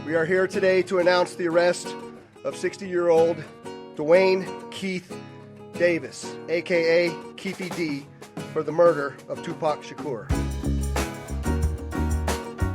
We are here today to announce the arrest of 60-year-old Duane Keith Davis, a.k.a. Keffe D, for the murder of Tupac Shakur.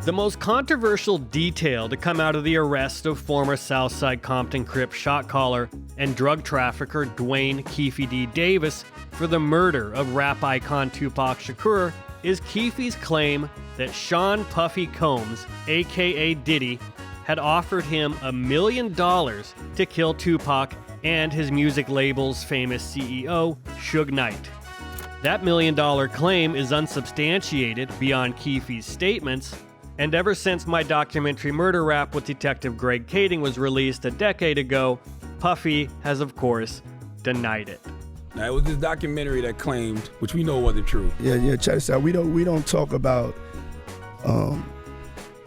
The most controversial detail to come out of the arrest of former South Side Compton Crips shot caller and drug trafficker Duane Keffe D. Davis for the murder of rap icon Tupac Shakur is Keffe's claim that Sean Puffy Combs, a.k.a. Diddy, had offered him $1 million to kill Tupac and his music label's famous CEO, Suge Knight. That $1 million claim is unsubstantiated beyond Keffe's statements, and ever since my documentary Murder Rap with Detective Greg Kading was released a decade ago, Puffy has, of course, denied it. Now, it was this documentary that claimed, which we know wasn't true. Yeah, check this out. We don't talk about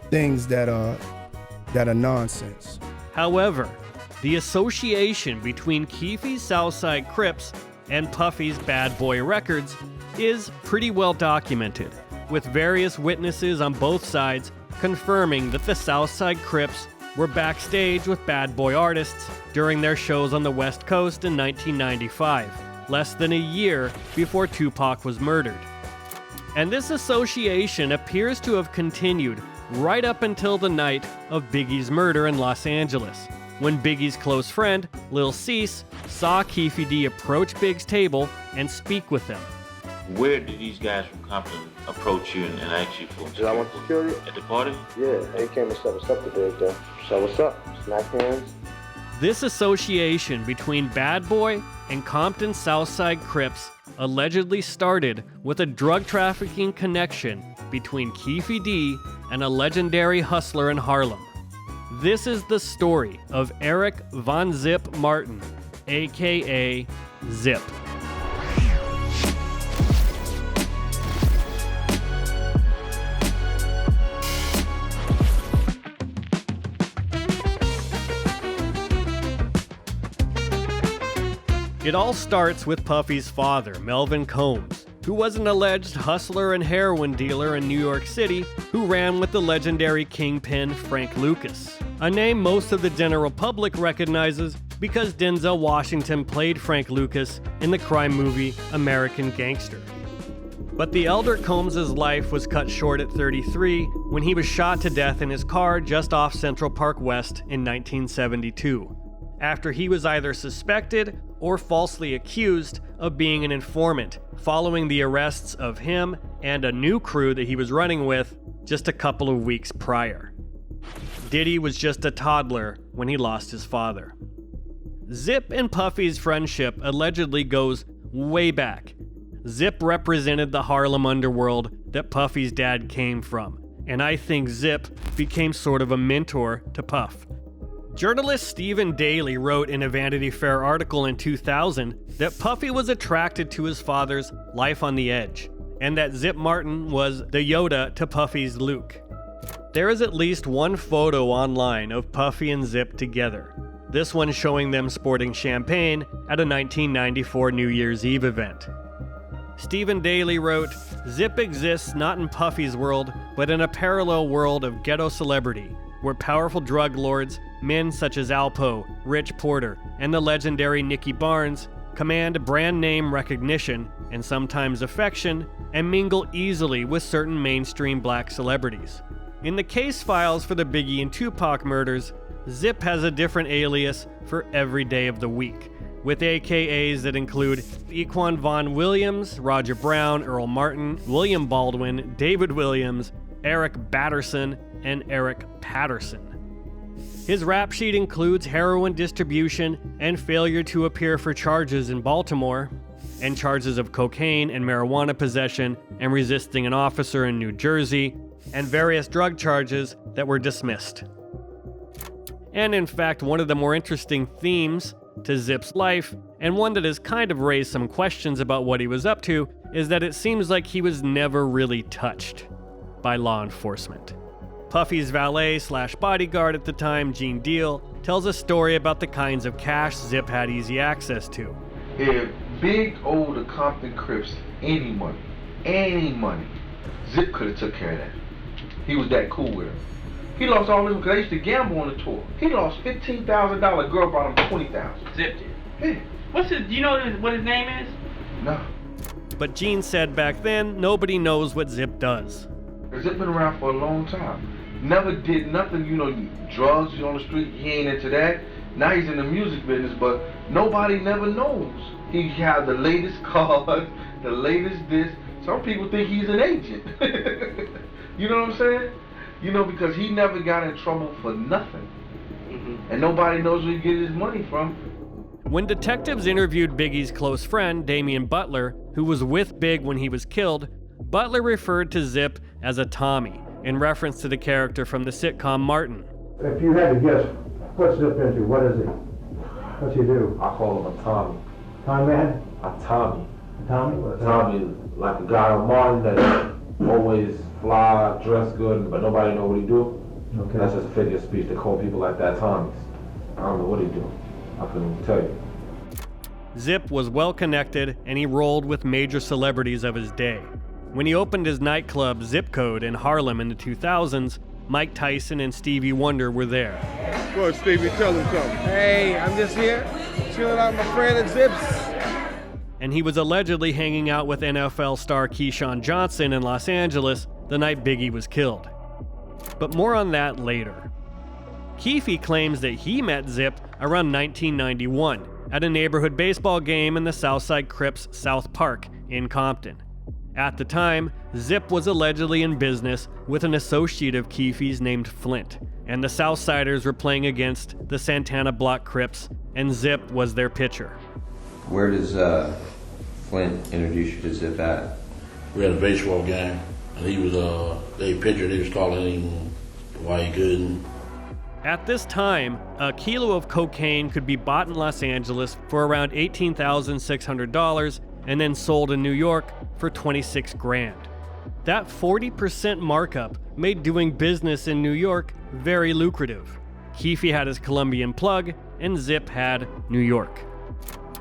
things that are nonsense. However, the association between Keffe's Southside Crips and Puffy's Bad Boy Records is pretty well documented, with various witnesses on both sides confirming that the Southside Crips were backstage with Bad Boy artists during their shows on the West Coast in 1995, less than a year before Tupac was murdered. And this association appears to have continued right up until the night of Biggie's murder in Los Angeles, when Biggie's close friend, Lil Cease, saw Keffe D approach Big's table and speak with him. Where did these guys from Compton approach you and ask you for? Did I want security? At the party? Yeah, they came and set us up to Big though. So what's up? Smack hands? This association between Bad Boy and Compton Southside Crips allegedly started with a drug trafficking connection between Keffe D and a legendary hustler in Harlem. This is the story of Eric Von Zip Martin, aka Zip. It all starts with Puffy's father, Melvin Combs, who was an alleged hustler and heroin dealer in New York City who ran with the legendary kingpin Frank Lucas, a name most of the general public recognizes because Denzel Washington played Frank Lucas in the crime movie American Gangster. But the elder Combs' life was cut short at 33 when he was shot to death in his car just off Central Park West in 1972, after he was either suspected or falsely accused of being an informant following the arrests of him and a new crew that he was running with just a couple of weeks prior. Diddy was just a toddler when he lost his father. Zip and Puffy's friendship allegedly goes way back. Zip represented the Harlem underworld that Puffy's dad came from, and I think Zip became sort of a mentor to Puff. Journalist Stephen Daly wrote in a Vanity Fair article in 2000 that Puffy was attracted to his father's life on the edge, and that Zip Martin was the Yoda to Puffy's Luke. There is at least one photo online of Puffy and Zip together, this one showing them sporting champagne at a 1994 New Year's Eve event. Stephen Daly wrote, "Zip exists not in Puffy's world, but in a parallel world of ghetto celebrity, where powerful drug lords, men such as Alpo, Rich Porter, and the legendary Nicky Barnes, command brand name recognition and sometimes affection, and mingle easily with certain mainstream black celebrities. In the case files for the Biggie and Tupac murders, Zip has a different alias for every day of the week, with AKAs that include Equan Vaughn Williams, Roger Brown, Earl Martin, William Baldwin, David Williams, Eric Batterson, and Eric Patterson. His rap sheet includes heroin distribution and failure to appear for charges in Baltimore, and charges of cocaine and marijuana possession and resisting an officer in New Jersey, and various drug charges that were dismissed. And in fact, one of the more interesting themes to Zip's life, and one that has kind of raised some questions about what he was up to, is that it seems like he was never really touched by law enforcement. Puffy's valet/bodyguard at the time, Gene Deal, tells a story about the kinds of cash Zip had easy access to. If Big owed the Compton Crips any money, Zip could have took care of that. He was that cool with him. He lost all his, because they used to gamble on the tour. He lost $15,000. Girl brought him $20,000. Zip did. Yeah. What's his? Do you know what his name is? No. But Gene said back then, nobody knows what Zip does. Zip been around for a long time. Never did nothing, drugs on the street, he ain't into that. Now he's in the music business, but nobody never knows. He had the latest cars, the latest this. Some people think he's an agent. You know what I'm saying? Because he never got in trouble for nothing. And nobody knows where he get his money from. When detectives interviewed Biggie's close friend, Damian Butler, who was with Big when he was killed, Butler referred to Zip as a Tommy, in reference to the character from the sitcom Martin. If you had to guess, what's Zip into? What is he? What's he do? I call him a Tommy. Tommy man? A Tommy. Tommy? What's that? Tommy, like a guy on Martin that always fly, dress good, but nobody know what he do. Okay. That's just a figure of speech. They call people like that Tommies. I don't know what he do. I couldn't even tell you. Zip was well connected, and he rolled with major celebrities of his day. When he opened his nightclub Zip Code in Harlem in the 2000s, Mike Tyson and Stevie Wonder were there. Go ahead, Stevie, tell him something. Hey, I'm just here, chilling out with my friend at Zips. And he was allegedly hanging out with NFL star Keyshawn Johnson in Los Angeles the night Biggie was killed. But more on that later. Keffe claims that he met Zip around 1991 at a neighborhood baseball game in the South Side Crips South Park in Compton. At the time, Zip was allegedly in business with an associate of Keffe's named Flint, and the Southsiders were playing against the Santana Block Crips, and Zip was their pitcher. Where does Flint introduce you to Zip at? We had a baseball game, and he was they pitcher. He was calling him why he couldn't. At this time, a kilo of cocaine could be bought in Los Angeles for around $18,600 and then sold in New York for $26 grand. That 40% markup made doing business in New York very lucrative. Keffe had his Colombian plug, and Zip had New York.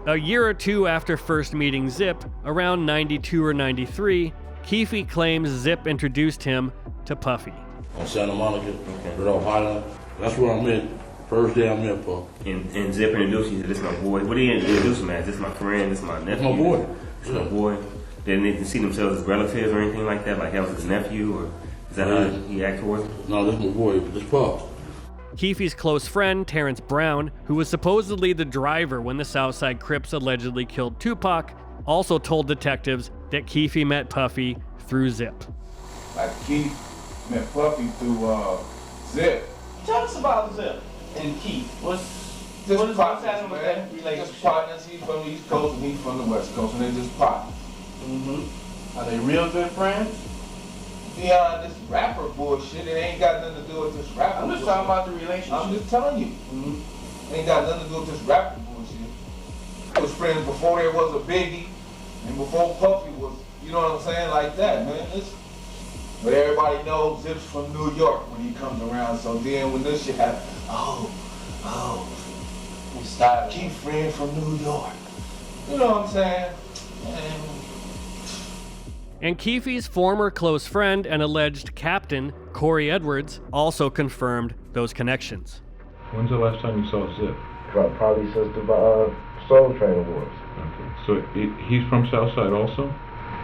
A year or two after first meeting Zip, around 92 or 93, Keffe claims Zip introduced him to Puffy. On Santa Monica, Rudolph Highland. That's where I met. First day I met Puff. And Zip introduced you to this my boy. What did he introduce him as? This my friend, this my nephew. My boy. This my boy. They didn't see themselves as relatives or anything like that, like that was his nephew, or is that how he acted towards him? No, this my boy, this Puff. Keffe's close friend, Terrence Brown, who was supposedly the driver when the South Side Crips allegedly killed Tupac, also told detectives that Keffe met Puffy through Zip. Like Keith met Puffy through Zip. Tell us about Zip and Keith. What's happening with that relationship? Just partners. He's from the East Coast and he's from the West Coast, and they're just partners. Mm-hmm. Are they real good friends? Beyond this rapper bullshit, it ain't got nothing to do with this rapper. I'm just talking about the relationship. I'm just telling you. Mm-hmm. Ain't got nothing to do with this rapper bullshit. It was friends before there was a Biggie, and before Puffy was, you know what I'm saying, like that, man. But everybody knows Zip's from New York when he comes around. So then when this shit happens, we started. Keep friend from New York. You know what I'm saying? And Keffe's former close friend and alleged captain, Corey Edwards, also confirmed those connections. When's the last time you saw Zip? Probably since the Soul Train Awards. Okay. So he's from Southside also?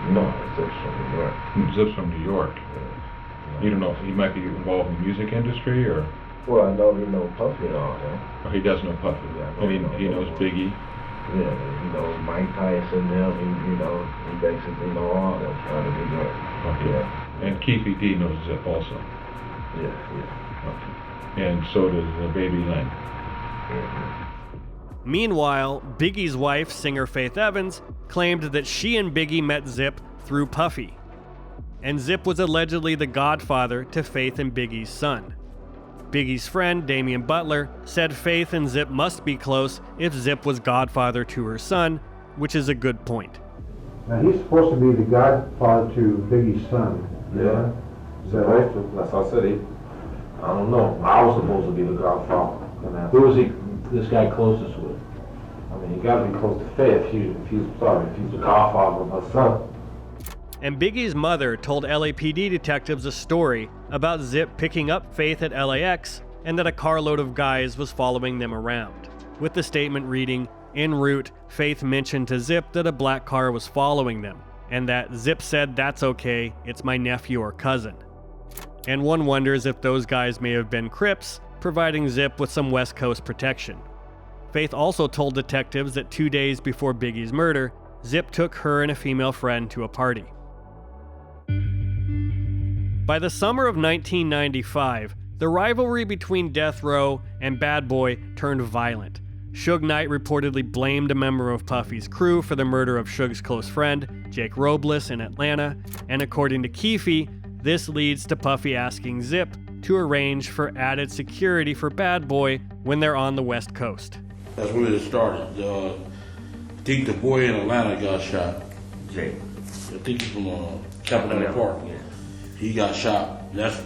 No, Zip's from New York. Zip's from New York. Yeah. You don't know, he might be involved in the music industry, or? Well, I know he knows Puffy and all that. Oh, he does know Puffy, yeah. And he knows Biggie. Yeah, he knows Mike Tyson, them, he basically know all that out of New York. Okay. Yeah. And Keffe D knows Zip also? Yeah. Okay. And so does Baby Lang. Mm-hmm. Meanwhile, Biggie's wife, singer Faith Evans, claimed that she and Biggie met Zip through Puffy. And Zip was allegedly the godfather to Faith and Biggie's son. Biggie's friend, Damian Butler, said Faith and Zip must be close if Zip was godfather to her son, which is a good point. Now he's supposed to be the godfather to Biggie's son. Yeah. Is that right? That's what I said. I don't know. I was supposed to be the godfather. Who was this guy closest with? I mean, he got to be close to Faith if he's the godfather of her son. and Biggie's mother told LAPD detectives a story about Zip picking up Faith at LAX and that a carload of guys was following them around, with the statement reading, "En route, Faith mentioned to Zip that a black car was following them, and that Zip said that's okay, it's my nephew or cousin." And one wonders if those guys may have been Crips, providing Zip with some West Coast protection. Faith also told detectives that 2 days before Biggie's murder, Zip took her and a female friend to a party. By the summer of 1995, the rivalry between Death Row and Bad Boy turned violent. Suge Knight reportedly blamed a member of Puffy's crew for the murder of Suge's close friend, Jake Robles, in Atlanta, and according to Keffe, this leads to Puffy asking Zip to arrange for added security for Bad Boy when they're on the West Coast. That's where it started. I think the boy in Atlanta got shot. Jake. I think he's from Capitol Park. Yeah. He got shot. That's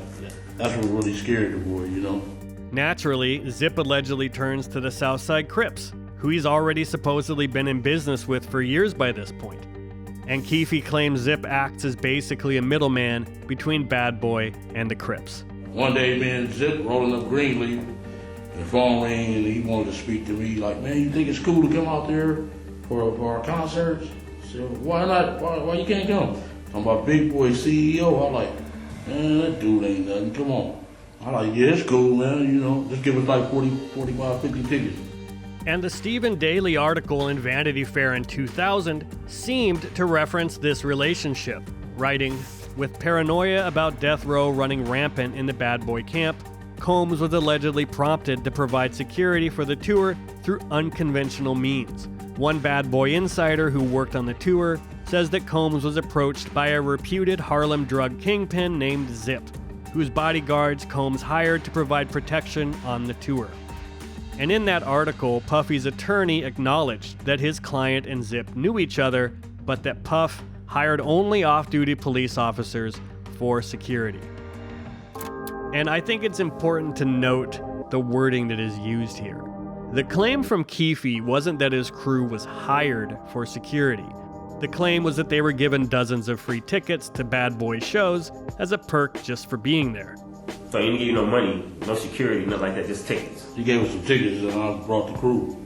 what really scared the boy, you know. Naturally, Zip allegedly turns to the South Side Crips, who he's already supposedly been in business with for years by this point. And Keffe claims Zip acts as basically a middleman between Bad Boy and the Crips. One day, me and Zip rolling up Greenleaf, and the phone rang, and he wanted to speak to me. Like, man, you think it's cool to come out there for our concerts? I said, why not? Why you can't come? Talking about Big Boy CEO. I'm like, man, that dude ain't nothing. Come on. I'm like, yeah, it's cool, man. You know, just give us like 40, 45, 50 tickets. And the Stephen Daly article in Vanity Fair in 2000 seemed to reference this relationship, writing, "With paranoia about Death Row running rampant in the Bad Boy camp, Combs was allegedly prompted to provide security for the tour through unconventional means. One Bad Boy insider who worked on the tour says that Combs was approached by a reputed Harlem drug kingpin named Zip, whose bodyguards Combs hired to provide protection on the tour." And in that article, Puffy's attorney acknowledged that his client and Zip knew each other, but that Puff hired only off-duty police officers for security. And I think it's important to note the wording that is used here. The claim from Keffe wasn't that his crew was hired for security. The claim was that they were given dozens of free tickets to Bad Boy shows as a perk just for being there. So he didn't give you no money, no security, nothing like that, just tickets. He gave us some tickets and I brought the crew.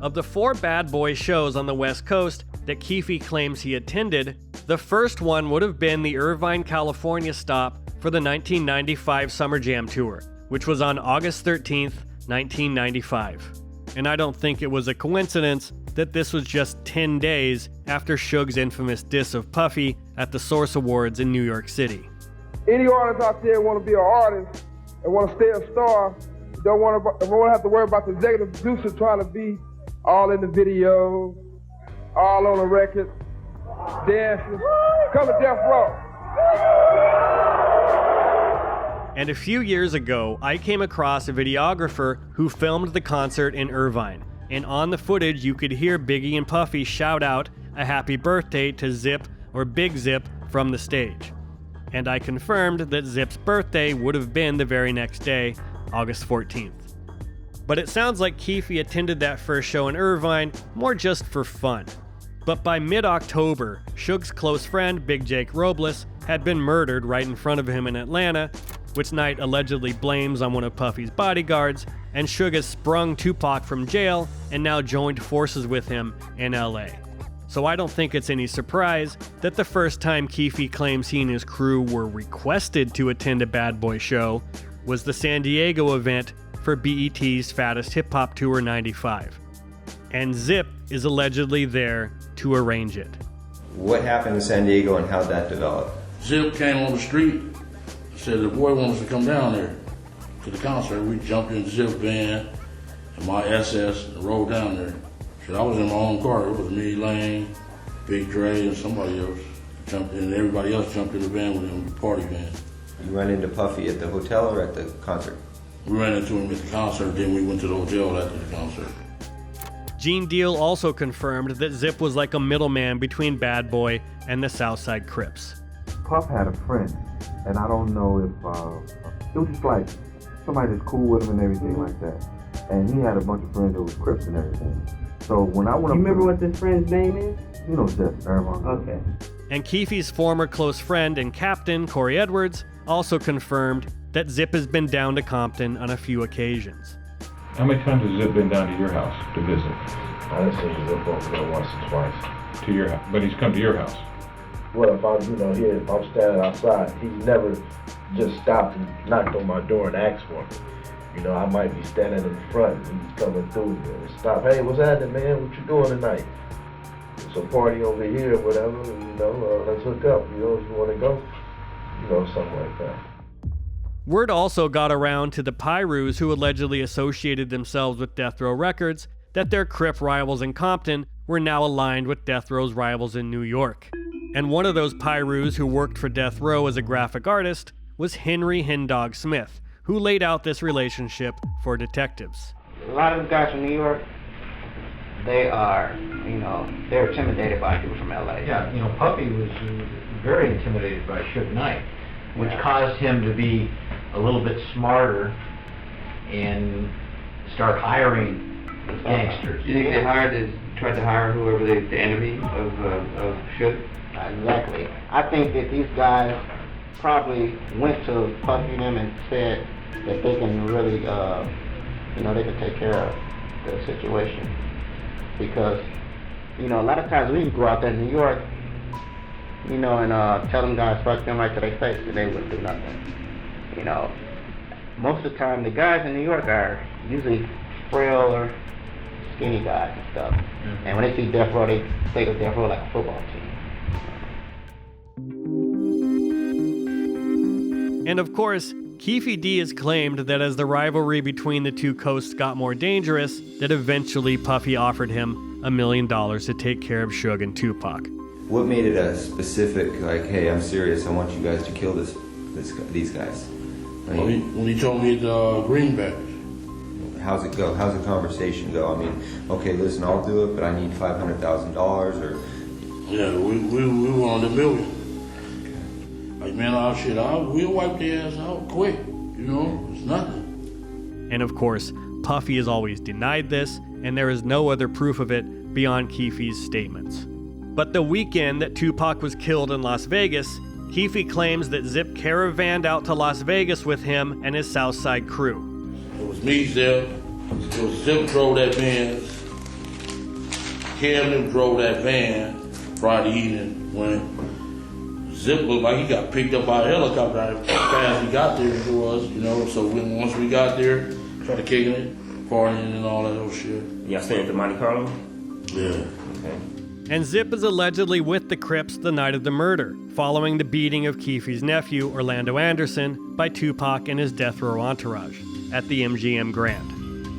Of the 4 Bad Boy shows on the West Coast that Keffe claims he attended, the first one would have been the Irvine, California stop for the 1995 Summer Jam Tour, which was on August 13th, 1995. And I don't think it was a coincidence that this was just 10 days after Suge's infamous diss of Puffy at the Source Awards in New York City. Any artist out there want to be an artist and want to stay a star, don't want to have to worry about the executive producer trying to be all in the video, all on the record, dancing. Come to Death Row. And a few years ago, I came across a videographer who filmed the concert in Irvine. And on the footage, you could hear Biggie and Puffy shout out a happy birthday to Zip or Big Zip from the stage. And I confirmed that Zip's birthday would have been the very next day, August 14th. But it sounds like Keffe attended that first show in Irvine more just for fun. But by mid-October, Suge's close friend, Big Jake Robles, had been murdered right in front of him in Atlanta, which Knight allegedly blames on one of Puffy's bodyguards, and Suge has sprung Tupac from jail and now joined forces with him in LA. So I don't think it's any surprise that the first time Keffe claims he and his crew were requested to attend a Bad Boy show was the San Diego event for BET's Fattest Hip Hop Tour 95. And Zip is allegedly there to arrange it. What happened in San Diego and how'd that develop? Zip came on the street, said the boy wants us to come down there to the concert. We jumped in Zip van and my SS and rode down there. So I was in my own car. It was me, Lane, Big Dre, and somebody else jumped in. Everybody else jumped in the van with him, the party van. You ran into Puffy at the hotel or at the concert? We ran into him at the concert, then we went to the hotel after the concert. Gene Deal also confirmed that Zip was like a middleman between Bad Boy and the South Side Crips. Puff had a friend, and I don't know if it was just like somebody that's cool with him and everything like that. And he had a bunch of friends that was Crips and everything. So when I went up, you remember what this friend's name is? You know, Jeff Irvine. Okay. And Keffe's former close friend and captain, Corey Edwards, also confirmed that Zip has been down to Compton on a few occasions. How many times has Zip been down to your house to visit? I done seen Zip over there once or twice. To your house, but he's come to your house. Well, if I'm standing outside, he's never just stopped and knocked on my door and asked for me. I might be standing in front and he's coming through and stop. Hey, what's happening, man? What you doing tonight? It's a party over here, whatever. Let's hook up. If you want to go, something like that. Word also got around to the Pyrus who allegedly associated themselves with Death Row Records that their Crip rivals in Compton were now aligned with Death Row's rivals in New York. And one of those Pyrus who worked for Death Row as a graphic artist was Henry Hindog Smith, who laid out this relationship for detectives. A lot of the guys from New York, they are, they're intimidated by people from LA. Yeah, Puffy was very intimidated by Suge Knight, which caused him to be a little bit smarter and start hiring gangsters. Do you think they tried to hire whoever the enemy of Suge? Exactly. I think that these guys probably went to Puffy and them and said that they can really, they can take care of the situation. Because, a lot of times we can go out there in New York, and tell them guys fuck them right to their face and they wouldn't do nothing. Most of the time the guys in New York are usually frail or skinny guys and stuff. Mm-hmm. And when they see Death Row, they think of Death Row like a football team. And of course, Keffe D has claimed that as the rivalry between the two coasts got more dangerous, that eventually Puffy offered him $1 million to take care of Suge and Tupac. What made it a specific, hey, I'm serious, I want you guys to kill these guys? When he told me the greenback. How's it go? How's the conversation go? Okay, listen, I'll do it, but I need $500,000 or... Yeah, we wanted $1 million. Like, man, we'll wipe their ass out quick. It's nothing. And of course, Puffy has always denied this, and there is no other proof of it beyond Keffe's statements. But the weekend that Tupac was killed in Las Vegas, Keffe claims that Zip caravanned out to Las Vegas with him and his South Side crew. It was me, Zip. It was Zip drove that van. Camden drove that van Friday evening when Zip looked like he got picked up by a helicopter as fast as he got there to us, So once we got there, started kicking it, partying and all that old shit. Y'all staying at the Monte Carlo? Yeah. Okay. And Zip is allegedly with the Crips the night of the murder, following the beating of Keffe's nephew, Orlando Anderson, by Tupac and his Death Row entourage at the MGM Grand.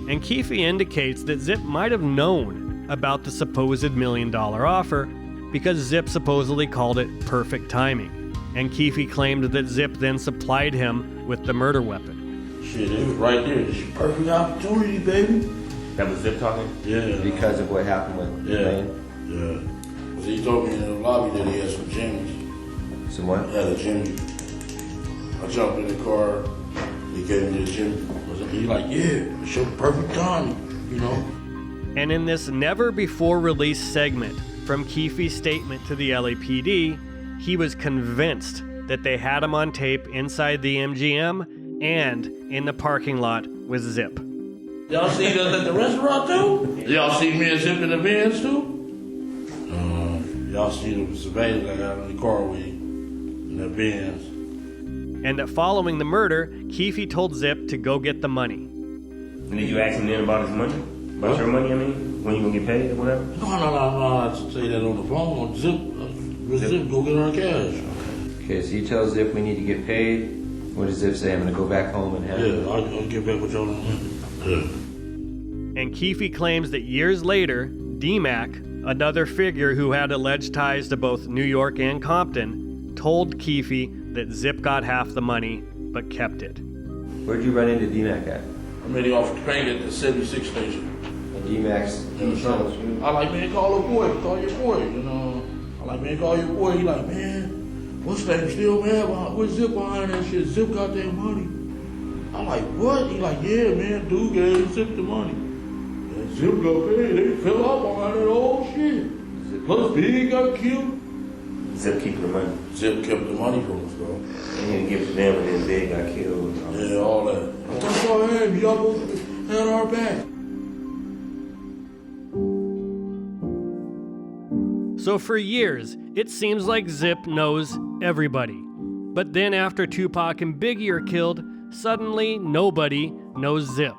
And Keffe indicates that Zip might have known about the supposed $1 million offer because Zip supposedly called it perfect timing. And Keffe claimed that Zip then supplied him with the murder weapon. Shit, it was right there. It's a perfect opportunity, baby. That was Zip talking? Yeah. Because of what happened with Duane? Yeah. Because he told me in the lobby that he had some jimmies. Some what? He had a jimmy. I jumped in the car. He gave me the jimmy. He's like, yeah, it's your perfect timing, And in this never-before-released segment from Keffe's statement to the LAPD, he was convinced that they had him on tape inside the MGM and in the parking lot with Zip. Y'all see us at the restaurant too? Y'all see me and Zip in the vans too? Y'all see the surveillance I got in the car with in the vans. And that following the murder, Keffe told Zip to go get the money. And did you ask him then about his money? About your money, when you gonna get paid or whatever? No, I say that on the phone. Zip, go get our cash. Okay, so you tell Zip we need to get paid. What does Zip say? I'm gonna go back home and have it? Yeah, I'll get back with y'all in a minute. Yeah. And Keffe claims that years later, D-Mac, another figure who had alleged ties to both New York and Compton, told Keffe that Zip got half the money, but kept it. Where'd you run into D-Mac at? I met him off the train at the 76 station. And D-Mac's... I like, man, call your boy, I like, man, call your boy. He like, man, what's that still mad? Where's Zip behind that shit? Zip got that money. I like, what? He like, yeah, man, dude gave Zip the money. And Zip got paid. They fell off behind that old shit. Plus, Biggie got killed. Zip keep the money. Zip kept the money from us, bro. And he didn't give it to them, and then Big got killed. Yeah, all that. That's all right, y'all had our back. So for years, it seems like Zip knows everybody. But then after Tupac and Biggie are killed, suddenly nobody knows Zip.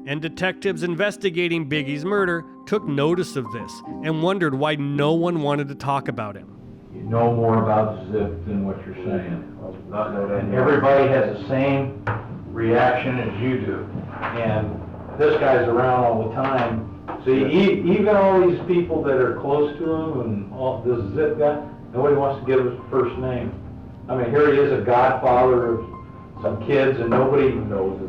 And detectives investigating Biggie's murder took notice of this and wondered why no one wanted to talk about him. You know more about Zip than what you're saying. And everybody has the same reaction as you do. And this guy's around all the time. See, even all these people that are close to him and all this Zip guy, nobody wants to give his first name. I mean, here he is, a godfather of some kids, and nobody knows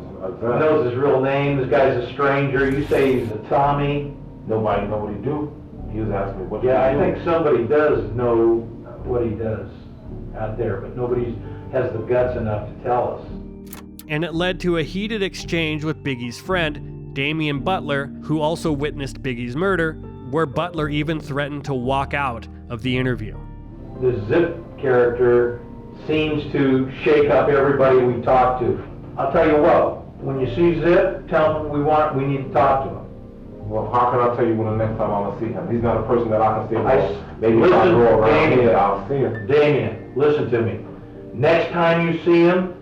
his real name. This guy's a stranger. You say he's a Tommy. Nobody know what he do. He was asking me what. Yeah, I think somebody does know what he does out there, but nobody has the guts enough to tell us. And it led to a heated exchange with Biggie's friend, Damian Butler, who also witnessed Biggie's murder, where Butler even threatened to walk out of the interview. The Zip character seems to shake up everybody we talk to. I'll tell you what, when you see Zip, tell him we need to talk to him. Well, how can I tell you when the next time I'm gonna see him? He's not a person that I can see. Maybe listen, if I go around Damien, here, I'll see him. Damien, listen to me. Next time you see him,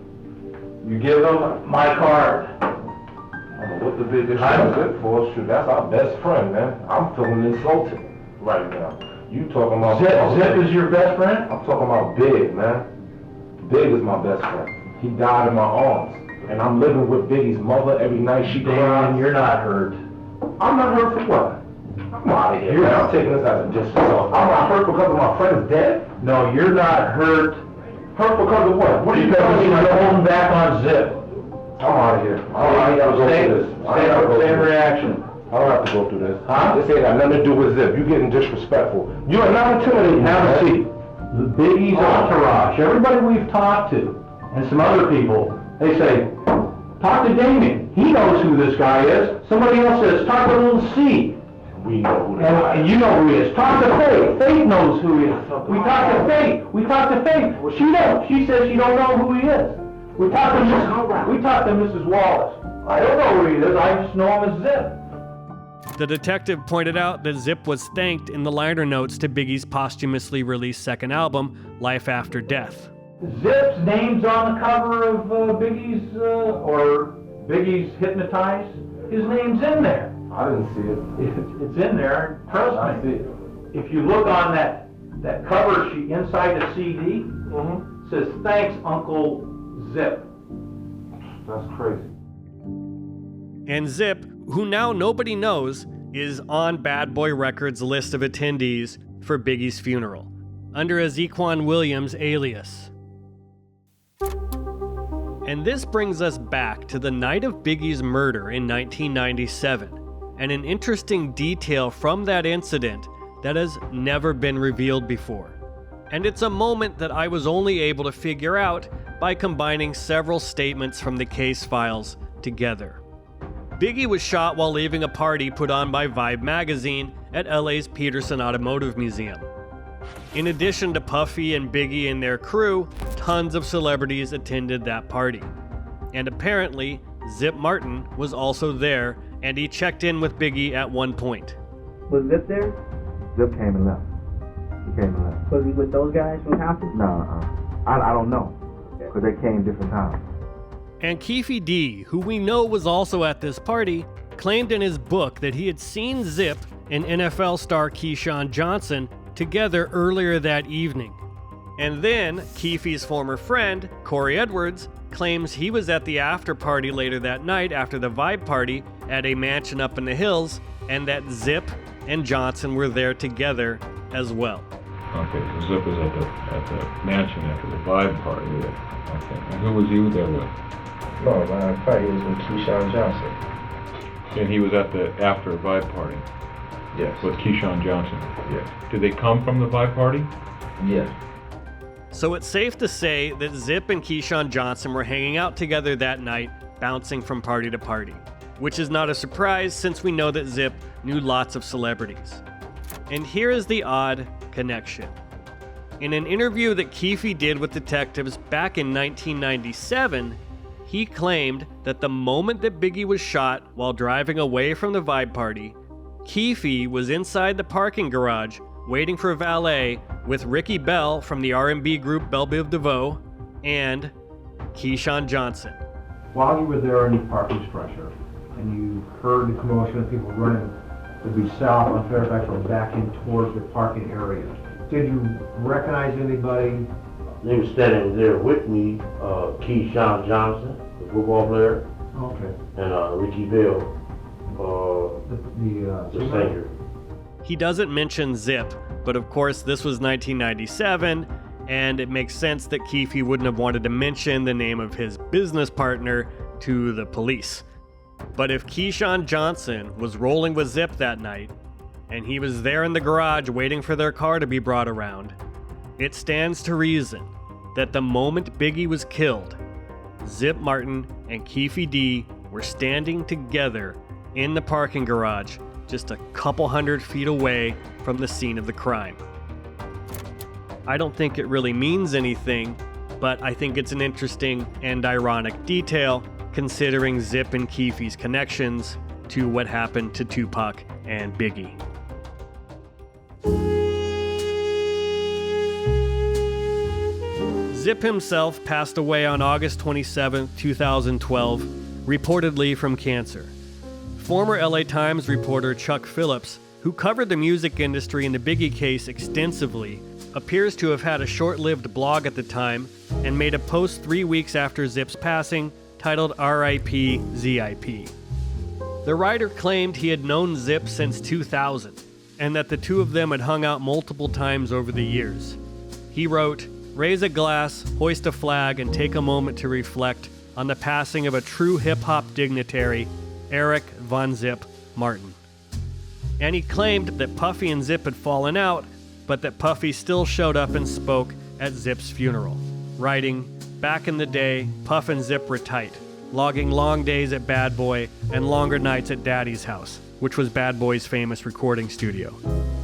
you give him my card. I don't know what the big issue is Zip for. Shoot, that's our best friend, man. I'm feeling insulted right now. You talking about Zip is your best friend? I'm talking about Big, man. Big is my best friend. He died in my arms. And I'm living with Biggie's mother every night. She cries. You're not hurt. I'm not hurt for what? I'm out of here, man. I'm taking this as a disrespect. I'm not hurt because of my friend is dead? No, you're not hurt. Hurt because of what? What are you Because telling me? you're holding back on Zip. I'm out of here. I ain't gotta go through this. Same reaction. I don't have to go through this. Huh? This ain't got nothing to do with Zip. You getting disrespectful. You are not intimidating. Have a seat. The Biggie's entourage, everybody we've talked to, and some other people, they say, talk to Damien. He knows who this guy is. Somebody else says, talk to Little C. We know who this guy is. And you know who he is. Talk to Faith. Faith knows who he is. We talk to Faith. We talk to Faith. She don't. She says she don't know who he is. We talk to Mrs. Wallace. I don't know who he is. I just know him as Zip. The detective pointed out that Zip was thanked in the liner notes to Biggie's posthumously released second album, Life After Death. Zip's name's on the cover of Biggie's, or Biggie's Hypnotized. His name's in there. I didn't see it. It's in there. Trust me. I see it. If you look on that cover sheet inside the CD, it says, thanks, Uncle Zip. That's crazy. And Zip, who now nobody knows, is on Bad Boy Records' list of attendees for Biggie's funeral, under a Zequan Williams alias. And this brings us back to the night of Biggie's murder in 1997, and an interesting detail from that incident that has never been revealed before. And it's a moment that I was only able to figure out by combining several statements from the case files together. Biggie was shot while leaving a party put on by Vibe magazine at LA's Peterson Automotive Museum. In addition to Puffy and Biggie and their crew, tons of celebrities attended that party. And apparently, Zip Martin was also there, and he checked in with Biggie at one point. Was Zip there? Zip came and left. He came and left. Was he with those guys from Compton? No, I don't know, because they came different times. And Keffe D, who we know was also at this party, claimed in his book that he had seen Zip and NFL star Keyshawn Johnson together earlier that evening. And then, Keffe's former friend, Corey Edwards, claims he was at the after party later that night after the Vibe party at a mansion up in the hills, and that Zip and Johnson were there together as well. Okay, so Zip was at the mansion after the Vibe party. Okay, and who was he there with? No, man, I thought he was with Keyshawn Johnson. And he was at the after Vibe party? Yes. With Keyshawn Johnson? Yes. Did they come from the Vibe party? Yes. So it's safe to say that Zip and Keyshawn Johnson were hanging out together that night, bouncing from party to party. Which is not a surprise since we know that Zip knew lots of celebrities. And here is the odd connection. In an interview that Keffe did with detectives back in 1997, he claimed that the moment that Biggie was shot while driving away from the vibe party, Keffe was inside the parking garage waiting for valet with Ricky Bell from the R&B group Belle Biv DeVoe and Keyshawn Johnson. While you were there in the parking structure and you heard the commotion of people running to be south on Fairfax or back in towards the parking area, did you recognize anybody? They were standing there with me, Keyshawn Johnson, the football player, Okay. and Ricky Bell, the singer. He doesn't mention Zip, but of course this was 1997, and it makes sense that Keffe wouldn't have wanted to mention the name of his business partner to the police. But if Keyshawn Johnson was rolling with Zip that night, and he was there in the garage waiting for their car to be brought around, it stands to reason that the moment Biggie was killed, Zip Martin and Keffe D were standing together in the parking garage just a couple hundred feet away from the scene of the crime. I don't think it really means anything, but I think it's an interesting and ironic detail considering Zip and Keffe's connections to what happened to Tupac and Biggie. Zip himself passed away on August 27, 2012, reportedly from cancer. Former LA Times reporter Chuck Phillips, who covered the music industry and the Biggie case extensively, appears to have had a short-lived blog at the time and made a post 3 weeks after Zip's passing titled R.I.P. ZIP. The writer claimed he had known Zip since 2000 and that the two of them had hung out multiple times over the years. He wrote, "Raise a glass, hoist a flag, and take a moment to reflect on the passing of a true hip-hop dignitary, Eric Von Zip Martin." And he claimed that Puffy and Zip had fallen out, but that Puffy still showed up and spoke at Zip's funeral, writing, "Back in the day, Puff and Zip were tight, logging long days at Bad Boy and longer nights at Daddy's house," which was Bad Boy's famous recording studio.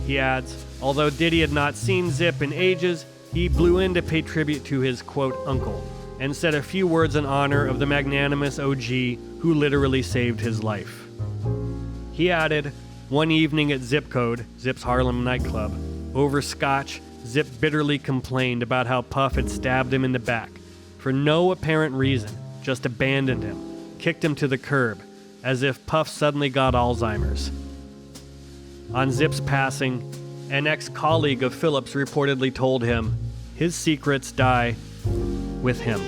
He adds, although Diddy had not seen Zip in ages, he blew in to pay tribute to his, quote, uncle, and said a few words in honor of the magnanimous OG who literally saved his life. He added, one evening at Zip Code, Zip's Harlem nightclub, over scotch, Zip bitterly complained about how Puff had stabbed him in the back, for no apparent reason, just abandoned him, kicked him to the curb, as if Puff suddenly got Alzheimer's. On Zip's passing, an ex-colleague of Phillips reportedly told him, his secrets die with him.